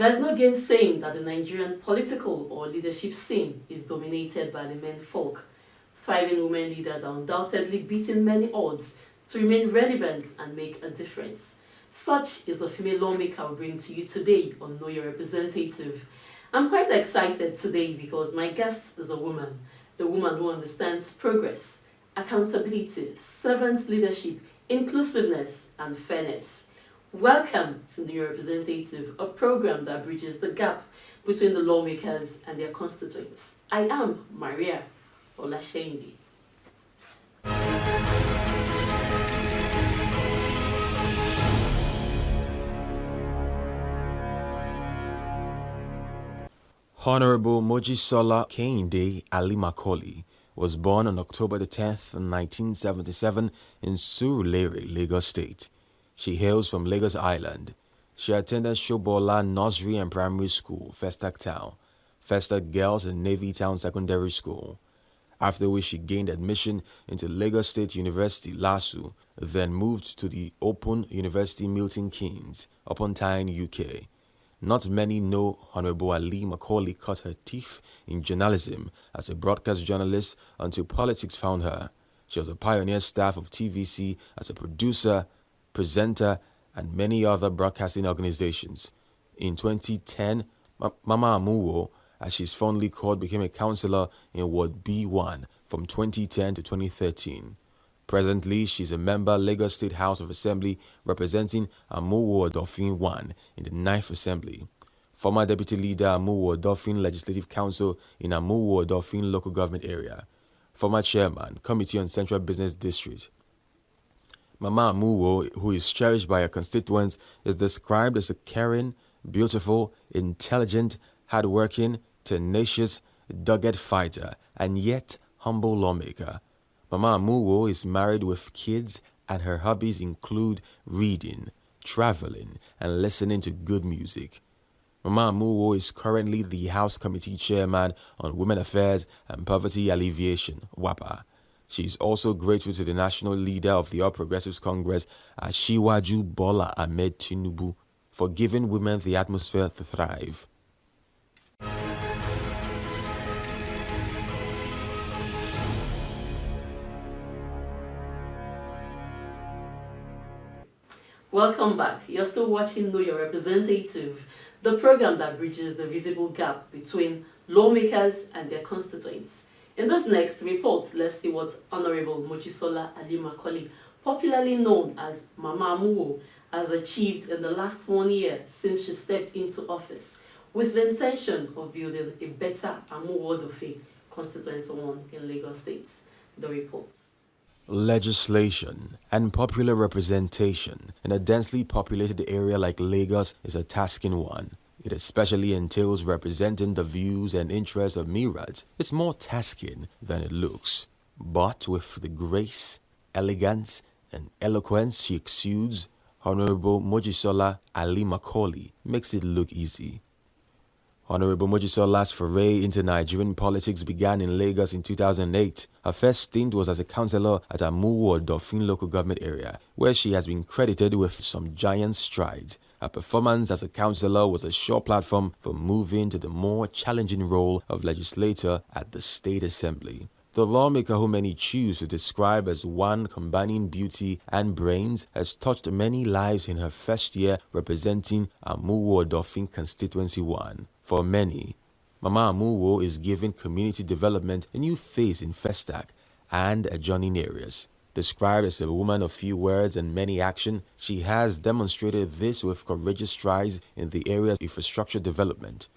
There's no gainsaying that the Nigerian political or leadership scene is dominated by the men folk. Thriving women leaders are undoubtedly beating many odds to remain relevant and make a difference. Such is the female lawmaker we bring to you today on Know Your Representative. I'm quite excited today because my guest is a woman who understands progress, accountability, servant leadership, inclusiveness, and fairness. Welcome to Know Your Representative, a program that bridges the gap between the lawmakers and their constituents. I am Maria Olashendi. Honorable Mojisola Kehinde Ali Macaulay was born on October the 10th, 1977 in Surulere, Lagos State. She hails from Lagos Island. She attended Shobola Nursery and Primary School, Festac Town, Festac Girls and Navy Town Secondary School, after which she gained admission into Lagos State University, LASU, then moved to the Open University Milton Keynes, Upon Tyne, UK. Not many know Honorable Ali Macaulay cut her teeth in journalism as a broadcast journalist until politics found her. She was a pioneer staff of TVC as a producer, presenter, and many other broadcasting organizations. In 2010, Mama Amuwo, as she's fondly called, became a councillor in Ward B1 from 2010 to 2013. Presently, she's a member Lagos State House of Assembly representing Amuwo Odofin 1 in the 9th Assembly. Former Deputy Leader Amuwo Odofin Legislative Council in Amuwo Odofin Local Government Area. Former Chairman, Committee on Central Business District. Mama Amuwo, who is cherished by her constituents, is described as a caring, beautiful, intelligent, hardworking, tenacious, dogged fighter, and yet humble lawmaker. Mama Amuwo is married with kids, and her hobbies include reading, traveling, and listening to good music. Mama Amuwo is currently the House Committee Chairman on Women Affairs and Poverty Alleviation, WAPA. She is also grateful to the national leader of the All Progressives Congress, Asiwaju Bola Ahmed Tinubu, for giving women the atmosphere to thrive. Welcome back. You're still watching Know Your Representative, the program that bridges the visible gap between lawmakers and their constituents. In this next report, let's see what Honorable Mojisola Ali Macaulay, popularly known as Mama Amuwo, has achieved in the last 1 year since she stepped into office, with the intention of building a better Amuwo Odofin constituency 1 in Lagos State. The reports. Legislation and popular representation in a densely populated area like Lagos is a tasking one. It especially entails representing the views and interests of myriads. It's more tasking than it looks. But with the grace, elegance, and eloquence she exudes, Honorable Mojisola Ali Macaulay makes it look easy. Honorable Mojisola's foray into Nigerian politics began in Lagos in 2008. Her first stint was as a councillor at Amuwo Odofin local government area, where she has been credited with some giant strides. Her performance as a councillor was a sure platform for moving to the more challenging role of legislator at the State Assembly. The lawmaker who many choose to describe as one combining beauty and brains has touched many lives in her first year representing Amuwo Odofin Constituency 1. For many, Mama Amuwo is giving community development a new phase in Festac and adjoining areas. Described as a woman of few words and many action, she has demonstrated this with courageous strides in the areas of infrastructure development,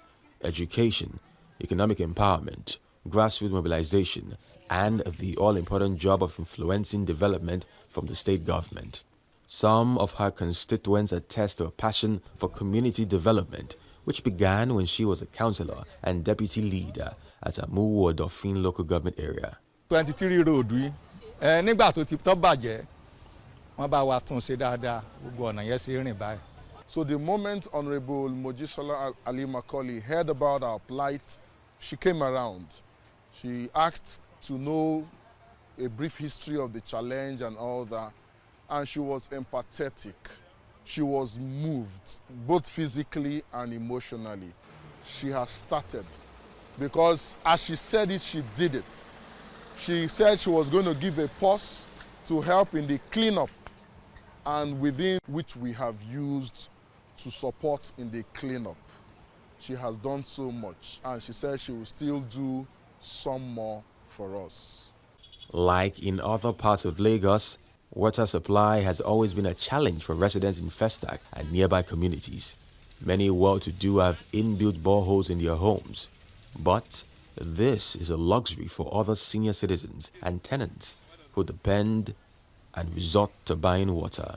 education, economic empowerment, grassroots mobilization, and the all-important job of influencing development from the state government. Some of her constituents attest to a passion for community development, which began when she was a councillor and deputy leader at Amuwo Odofin local government area. 23 road we nígbà tó ti tó bàjẹ́ wọ́n bá wa tún ṣe dáadáa gbogbo ọ̀nà yẹn ṣe rìn báyìí. So the moment Honorable Mojisola Ali Macaulay heard about our plight, she came around. She asked to know a brief history of the challenge and all that, and she was empathetic. She was moved, both physically and emotionally. She has started, because as she said it, she did it. She said she was going to give a pause to help in the cleanup, and within which we have used to support in the cleanup. She has done so much, and she said she will still do some more for us. Like in other parts of Lagos, water supply has always been a challenge for residents in Festac and nearby communities. Many well-to-do have inbuilt boreholes in their homes. But this is a luxury for other senior citizens and tenants who depend and resort to buying water.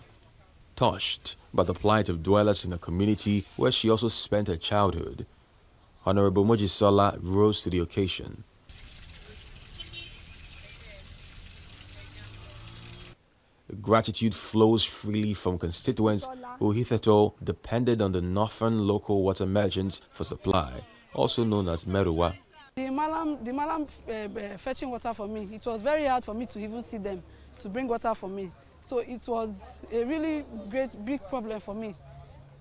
Touched by the plight of dwellers in a community where she also spent her childhood, Honorable Mojisola rose to the occasion. Gratitude flows freely from constituents who hitherto depended on the northern local water merchants for supply, also known as Meruwa. The Malam fetching water for me, it was very hard for me to even see them to bring water for me. So it was a really big problem for me.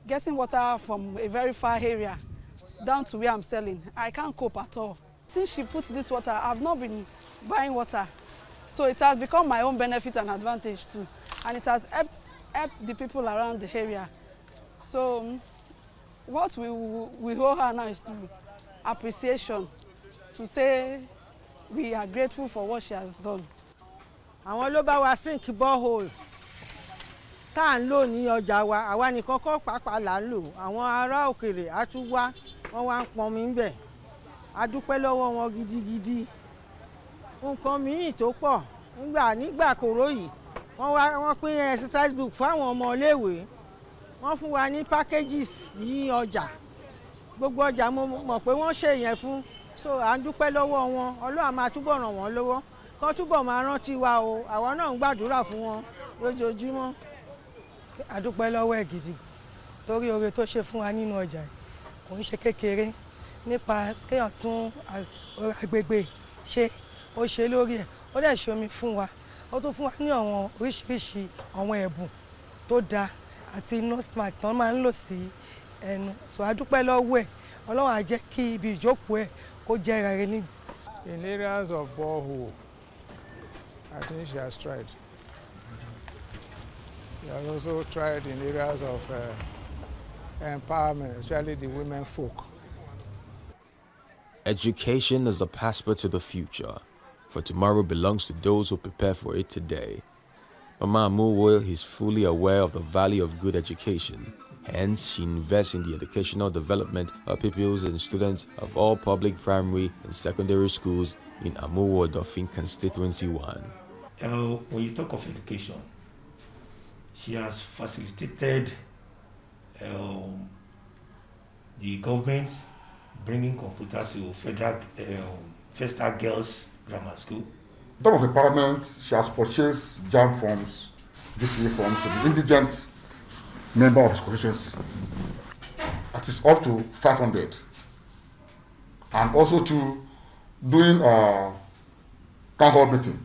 Getting water from a very far area down to where I'm selling, I can't cope at all. Since she put this water, I've not been buying water. So it has become my own benefit and advantage too. And it has helped the people around the area. So what we owe her now is to appreciation, to say we are grateful for what she has done. Àwọn ló bá wa sink borehole tá à ń lò ní ọjà wa, àwa nìkan kọ́ pàápàá là ń lò. Àwọn ará òkèèrè á tún wá, wọ́n wá ń pọnmi ń bẹ̀. A dúpẹ́ lọ́wọ́ wọn gidigidi. Nǹkan míì tó pọ̀ nígbà kòró yìí, wọ́n pín exercise book fún àwọn ọmọ iléèwé. Wọ́n fún wa ní packages ní ọjà. Gbogbo ọjà mo mọ̀ pé wọ́n ṣe yẹn fún. So à ń dúpẹ́ lọ́wọ́ wọn. Ọlọ́run máa túbọ̀ ràn wọ́n lọ́wọ́. Kọ́ túbọ̀ máa rántí wa o. Àwa náà ń gbàdúrà fún wọn lójoojúmọ́. A dúpẹ́ lọ́wọ́ ẹ̀ gidi torí oore tó ṣe fún wa nínú ọjà kò ń ṣe kékeré nípa kéèyàn tún agbègbè ṣe ó ṣe lórí ẹ̀ ó dẹ̀ ṣe omi fún wa ó tún fún wa ní àwọn oríṣiríṣi àwọn ẹ̀bùn tó dáa àti nose mark tán máa ń lò sí ẹnu. So a dúpẹ́ lọ́wọ́ ẹ̀ Ọlọ́run á jẹ́ kí ibi ìjókòó ẹ̀ kó jẹ́ rere ní. In areas of borehole, I think she has tried. She has also tried in areas of empowerment, especially the women folk. Education is the passport to the future, for tomorrow belongs to those who prepare for it today. Mama Amuwo is fully aware of the value of good education. Hence, she invests in the educational development of pupils and students of all public primary and secondary schools in Amuwo Odofin Constituency 1. When you talk of education, she has facilitated the government bringing computer to Federal Festac Girls Grammar School. In terms of empowerment, she has purchased JAM forms, DCA forms to the indigent member of his constituency. That is up to 500. And also to doing a town hall meeting,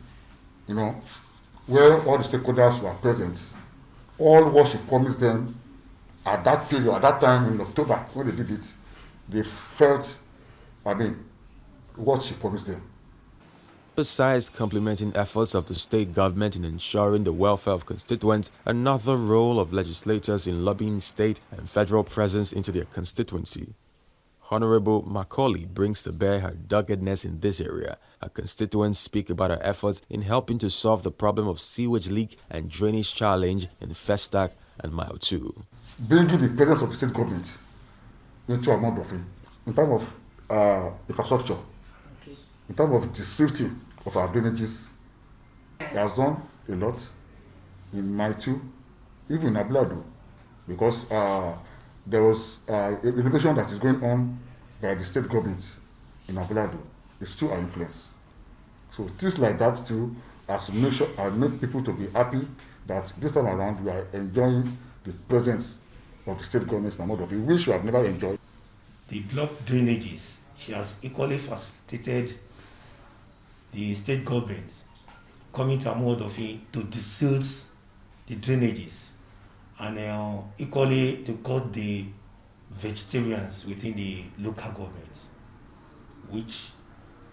where all the stakeholders were present. All what she promised them at that period, at that time in October, when they did it, they felt, what she promised them. Besides complementing efforts of the state government in ensuring the welfare of constituents, another role of legislators in lobbying state and federal presence into their constituency. Honorable Macaulay brings to bear her doggedness in this area. Her constituents speak about her efforts in helping to solve the problem of sewage leak and drainage challenge in Festac and Mile 2. Bringing the presence of the state government into a mode of it, in terms of infrastructure, in terms of the safety of our drainages, he has done a lot in Mile 2, even in Ablado, because there was a renovation that is going on by the state government in Ablado. It's still our influence. So things like that too has made people to be happy that this time around we are enjoying the presence of the state government in a mode of it, which we have never enjoyed. The block drainages, she has equally facilitated the state government coming to a mode of it to disilt the drainages and equally to cut the vegetarians within the local government, which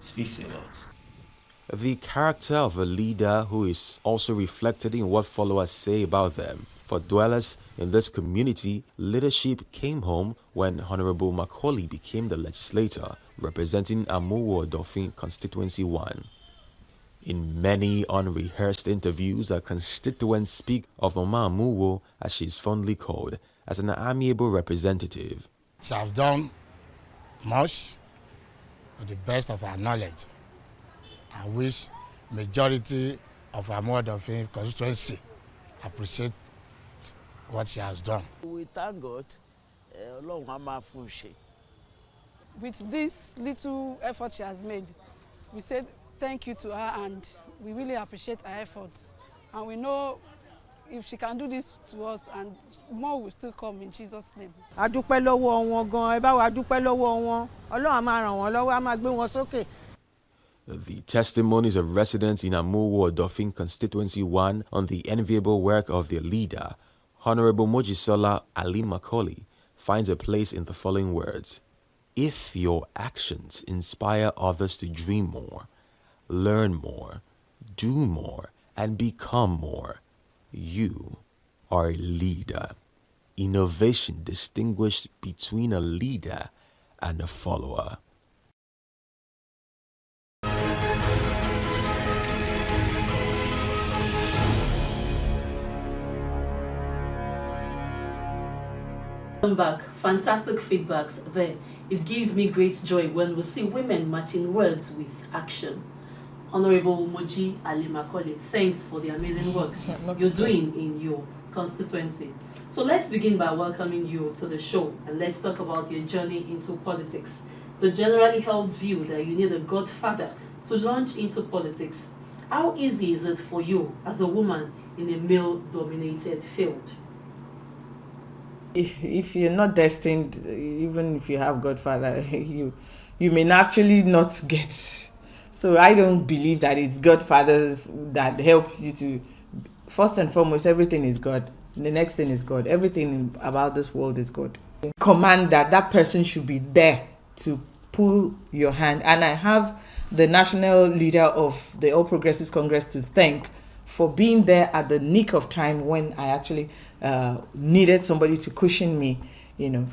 speaks a lot. The character of a leader who is also reflected in what followers say about them. For dwellers in this community, leadership came home when Honorable Macaulay became the legislator representing Amuwo Odofin Constituency 1. In many unrehearsed interviews, our constituents speak of Mama Amuwo, as she is fondly called, as an amiable representative. She has done much to the best of her knowledge. I wish majority of Amuwo Odofin constituency appreciate what she has done. We thank God. With this little effort she has made, we said thank you to her, and we really appreciate her efforts. And we know if she can do this to us, and more will still come in Jesus' name. A dúpẹ́ lọ́wọ́ wọn gan, ẹ bá wa dúpẹ́ lọ́wọ́ wọn. Ọlọ́run á máa ràn wọ́n lọ́wọ́, á máa gbé wọn sókè. The testimonies of residents in Amuwo Odofin Constituency 1 on the enviable work of their leader, Honorable Mojisola Ali Macaulay, finds a place in the following words. If your actions inspire others to dream more, learn more, do more, and become more, you are a leader. Innovation distinguished between a leader and a follower. Welcome back. Fantastic feedbacks there. It gives me great joy when we see women matching words with action. Honorable Moji Ali Macaulay, thanks for the amazing works you're doing in your constituency. So let's begin by welcoming you to the show, and let's talk about your journey into politics. The generally held view that you need a godfather to launch into politics. How easy is it for you as a woman in a male-dominated field? If you're not destined, even if you have Godfather, you may actually not get. So I don't believe that it's Godfather that helps you to. First and foremost, everything is God. The next thing is God. Everything about this world is God. Command that person should be there to pull your hand. And I have the national leader of the All Progressives Congress to thank for being there at the nick of time when I actually needed somebody to cushion me. You know,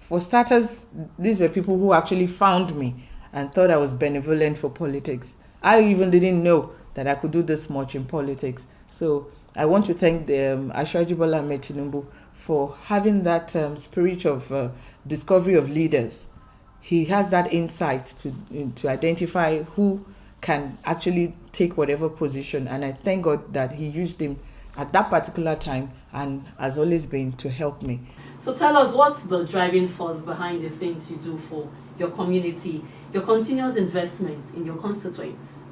for starters, these were people who actually found me and thought I was benevolent for politics. I even didn't know that I could do this much in politics. So I want to thank the Asiwaju Bola Ahmed Tinubu for having that spirit of discovery of leaders. He has that insight to identify who can actually take whatever position, and I thank God that he used him at that particular time and has always been to help me. So tell us, what's the driving force behind the things you do for your community, your continuous investment in your constituents?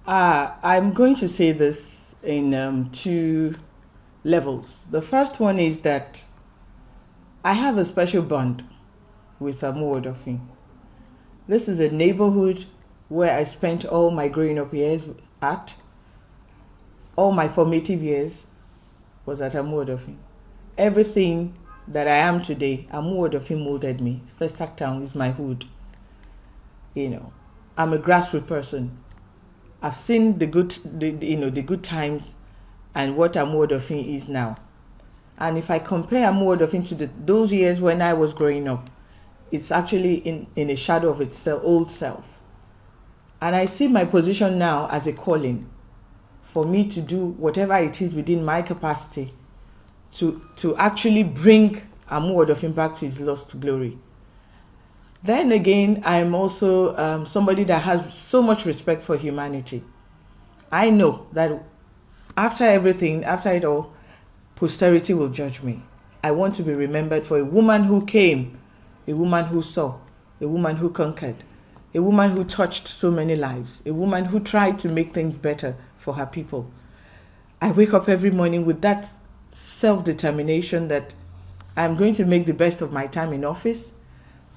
I'm going to say this in 2 levels. The first one is that I have a special bond with Amuwo Odofin. This is a neighborhood where I spent all my growing up years at. All my formative years was at Amuwo Odofin. Everything that I am today, Amuwo Odofin molded me. Festac Town is my hood. You know, I'm a grassroots person. I've seen the good times and what Amuwo Odofin is now. And if I compare Amuwo Odofin to those years when I was growing up, it's actually in a shadow of its old self. And I see my position now as a calling for me to do whatever it is within my capacity to actually bring Amuwo Odofin back to his lost glory. Then again, I'm also somebody that has so much respect for humanity. I know that after everything, after it all, posterity will judge me. I want to be remembered for a woman who came, a woman who saw, a woman who conquered, a woman who touched so many lives, a woman who tried to make things better for her people. I wake up every morning with that self-determination that I'm going to make the best of my time in office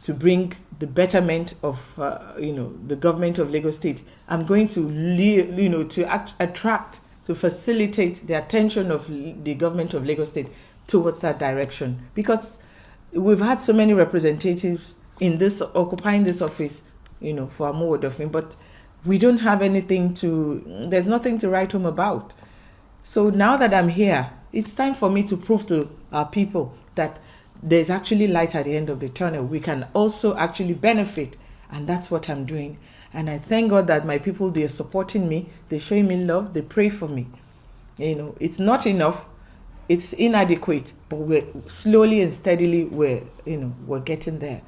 to bring the betterment of the government of Lagos State. I'm going to attract, to facilitate the attention of the government of Lagos State towards that direction, because we've had so many representatives in this occupying this office, for Amuwo Odofin, but we don't have there's nothing to write home about. So now that I'm here, it's time for me to prove to our people that there's actually light at the end of the tunnel. We can also actually benefit, and that's what I'm doing. And I thank God that my people, they're supporting me, they're showing me love, they pray for me. It's not enough, it's inadequate, but we're slowly and steadily we're getting there.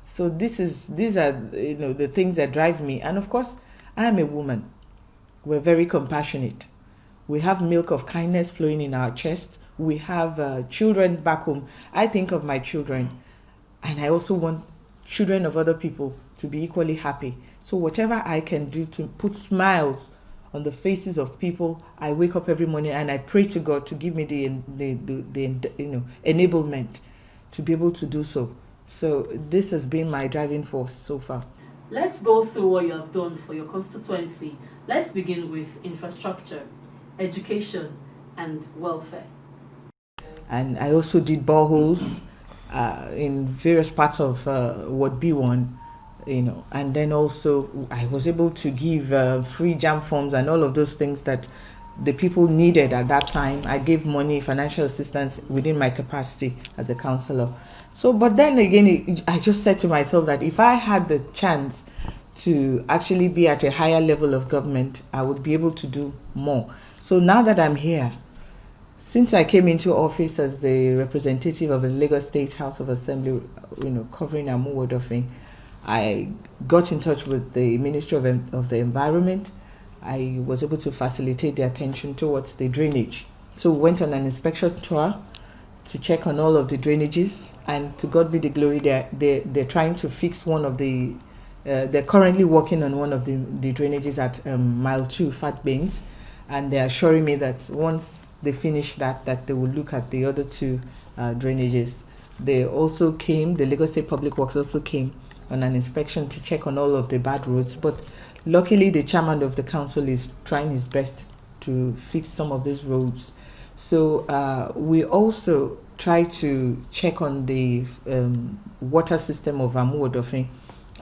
So these are the things that drive me. And of course, I am a woman. We're very compassionate. We have milk of kindness flowing in our chest. We have children back home. I think of my children, and I also want children of other people to be equally happy. So whatever I can do to put smiles on the faces of people, I wake up every morning and I pray to God to give me the enablement to be able to do so. So this has been my driving force so far. Let's go through what you have done for your constituency. Let's begin with infrastructure, education, and welfare. And I also did boreholes in various parts of Ward B1, and then also I was able to give free jam forms and all of those things that the people needed at that time. I gave money, financial assistance within my capacity as a councillor. So, but then again, I just said to myself that if I had the chance to actually be at a higher level of government, I would be able to do more. So now that I'm here, since I came into office as the representative of the Lagos State House of Assembly, covering Amuwo Odofin, I got in touch with the Ministry of the Environment. I was able to facilitate the attention towards the drainage. So we went on an inspection tour to check on all of the drainages, and to God be the glory, they're trying to fix one of the, they're currently working on one of the drainages at mile 2, Fat Bains, and they're assuring me that once they finish that they will look at the other 2 drainages. They also came, the Lagos State Public Works also came on an inspection to check on all of the bad roads, but luckily the chairman of the council is trying his best to fix some of these roads. So we also try to check on the water system of Amuwo Odofin.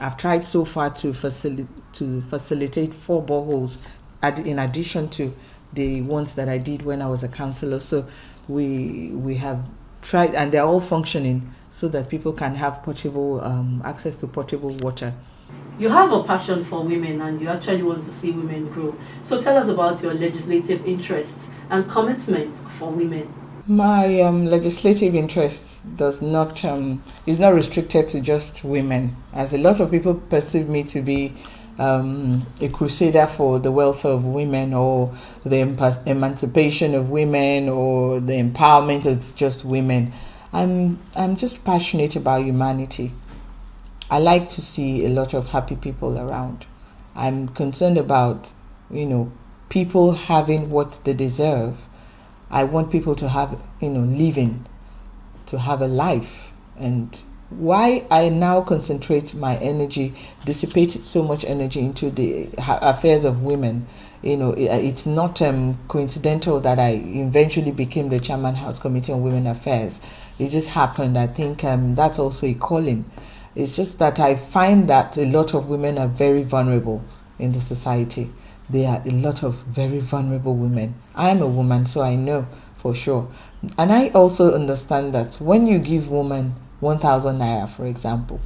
I've tried so far to facilitate 4 boreholes in addition to the ones that I did when I was a councillor. So we have tried, and they're all functioning so that people can have portable access to portable water. You have a passion for women and you actually want to see women grow. So tell us about your legislative interests and commitments for women. My legislative interest is not restricted to just women, as a lot of people perceive me to be a crusader for the welfare of women, or the emancipation of women, or the empowerment of just women. I'm just passionate about humanity. I like to see a lot of happy people around. I'm concerned about, people having what they deserve. I want people to have, living, to have a life. And why I now concentrate my energy, dissipate so much energy into the affairs of women, it's not coincidental that I eventually became the chairman House Committee on Women Affairs. It just happened. I think that's also a calling. It's just that I find that a lot of women are very vulnerable in the society. There are a lot of very vulnerable women. I am a woman, so I know for sure. And I also understand that when you give woman 1,000 naira, for example,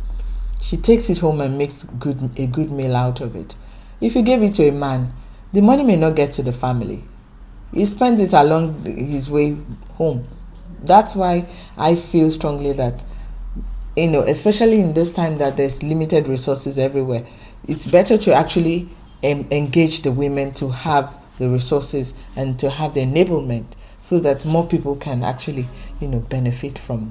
she takes it home and makes a good meal out of it. If you give it to a man, the money may not get to the family. He spends it along his way home. That's why I feel strongly that, especially in this time that there's limited resources everywhere, it's better to actually engage the women to have the resources and to have the enablement, so that more people can actually, benefit from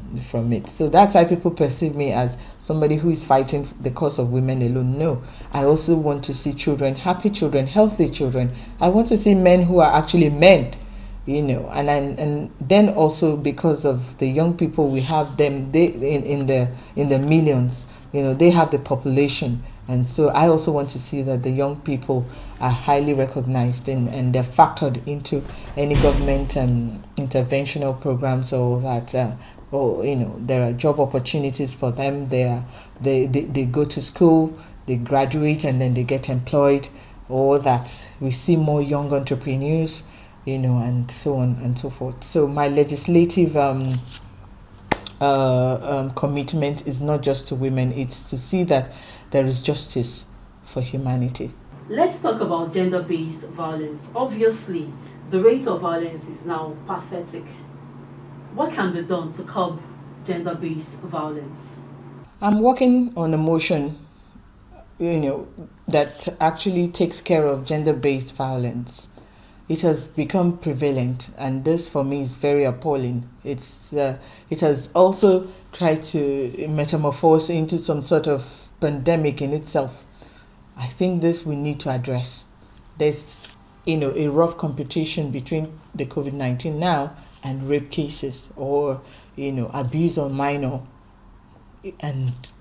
it. So that's why people perceive me as somebody who is fighting the cause of women alone. No, I also want to see children, happy children, healthy children. I want to see men who are actually men, and then also because of the young people we have them, they in the millions, they have the population, And so I also want to see that the young people are highly recognized and they're factored into any government interventional programs, or that or there are job opportunities for them. They go to school, they graduate, and then they get employed, or that we see more young entrepreneurs, and so on and so forth. So my legislative commitment is not just to women, it's to see that there is justice for humanity. Let's talk about gender-based violence. Obviously, the rate of violence is now pathetic. What can be done to curb gender-based violence? I'm working on a motion, that actually takes care of gender-based violence. It has become prevalent, and this for me is very appalling. It has also tried to metamorphose into some sort of pandemic in itself. I think this we need to address. There's a rough competition between the COVID-19 now and rape cases, or abuse on minor, and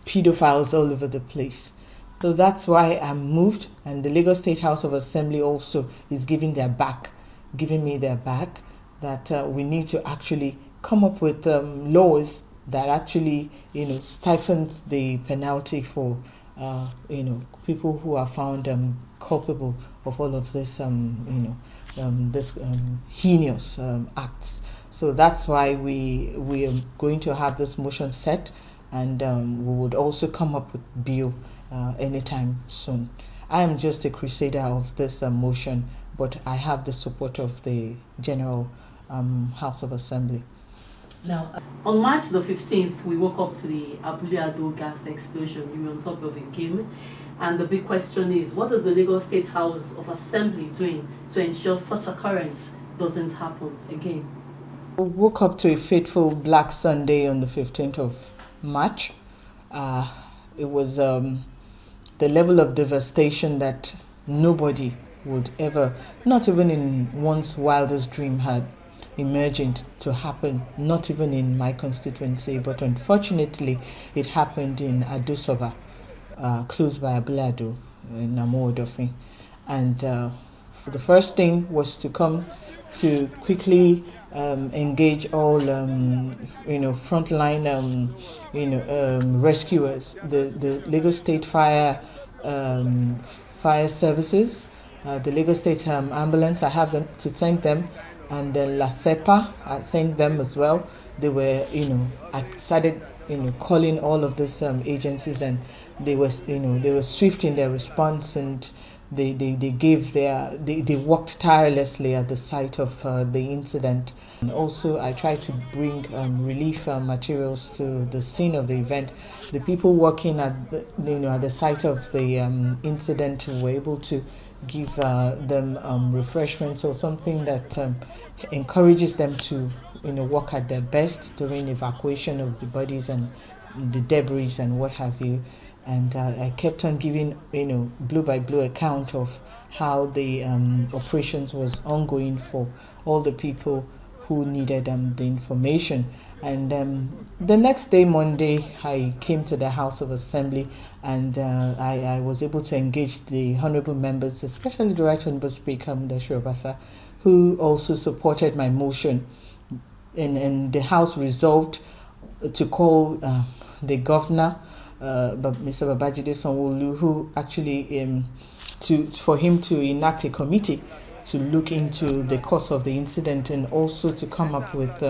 pedophiles all over the place. So that's why I'm moved, and the Lagos State House of Assembly also is giving me their back, that we need to actually come up with laws that actually, stifles the penalty for, people who are found culpable of all of this, heinous acts. So that's why we are going to have this motion set, and we would also come up with bill anytime soon. I am just a crusader of this motion, but I have the support of the General House of Assembly. Now, on March the 15th, we woke up to the Abule Ado gas explosion. You were on top of a game. And the big question is, what is the Lagos State House of Assembly doing to ensure such occurrence doesn't happen again? We woke up to a fateful Black Sunday on the 15th of March. It was the level of devastation that nobody would ever, not even in one's wildest dream, had imagined to happen, not even in my constituency, but unfortunately it happened in Adosoba, close by Abule Ado in Amuwo. And the first thing was to come to quickly engage all frontline rescuers, the Lagos State fire services, the Lagos State ambulance. I have them to thank them, and then La Cepa, I thank them as well. They were, I started, calling all of these agencies, and they were swift in their response, and they worked tirelessly at the site of the incident. And also, I tried to bring relief materials to the scene of the event. The people working at the site of the incident were able to give them refreshments or something that encourages them to work at their best during evacuation of the bodies and the debris and what have you. And I kept on giving blow by blow account of how the operations was ongoing for all the people who needed the information. And the next day, Monday, I came to the House of Assembly, and I was able to engage the honorable members, especially the Right Honorable Speaker, Mudashiru Obasa, who also supported my motion. And the House resolved to call the governor, Mr. Babajide Sanwo-Olu, who actually, for him to enact a committee to look into the cause of the incident, and also to come up with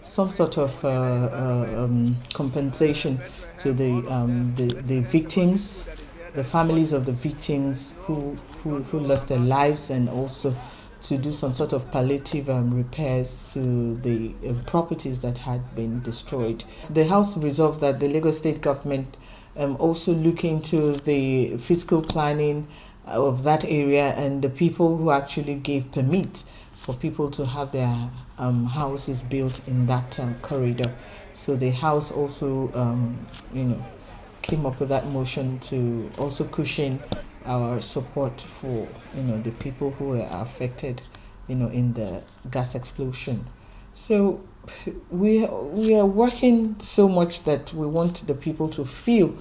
some sort of compensation to the victims, the families of the victims who lost their lives, and also to do some sort of palliative repairs to the properties that had been destroyed. The House resolved that the Lagos State government also look into the fiscal planning of that area, and the people who actually gave permit for people to have their houses built in that corridor. So the House also, came up with that motion to also cushion our support for, the people who were affected, in the gas explosion. So we are working so much that we want the people to feel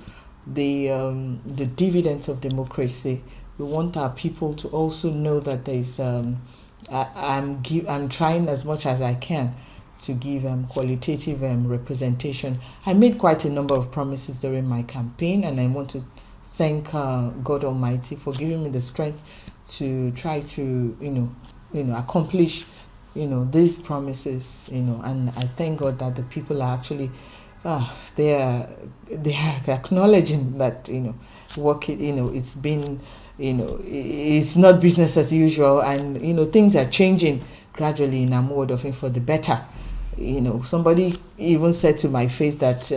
the dividends of democracy. We want our people to also know that there is. I'm trying as much as I can to give qualitative representation. I made quite a number of promises during my campaign, and I want to thank God Almighty for giving me the strength to try to accomplish these promises. And I thank God that the people are actually they are acknowledging that work. It's been it's not business as usual, and things are changing gradually in Amuwo Odofin for the better. Somebody even said to my face that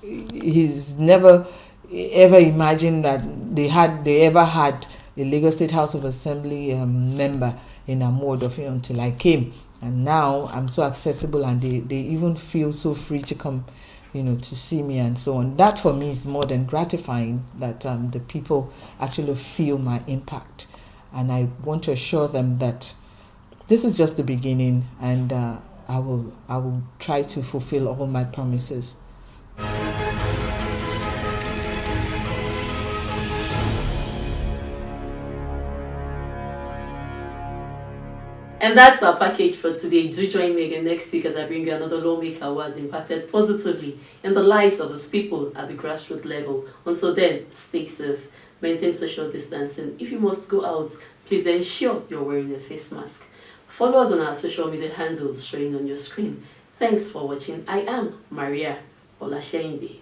he's never ever imagined that they ever had a Lagos State House of Assembly member in Amuwo Odofin until I came, and now I'm so accessible, and they even feel so free to come to see me and so on. That for me is more than gratifying, that the people actually feel my impact, and I want to assure them that this is just the beginning, and I will try to fulfill all my promises. And that's our package for today. Do join me again next week as I bring you another lawmaker who has impacted positively in the lives of his people at the grassroots level. Until then, stay safe, maintain social distancing. If you must go out, please ensure you're wearing a face mask. Follow us on our social media handles showing on your screen. Thanks for watching. I am Maria Olasheinde.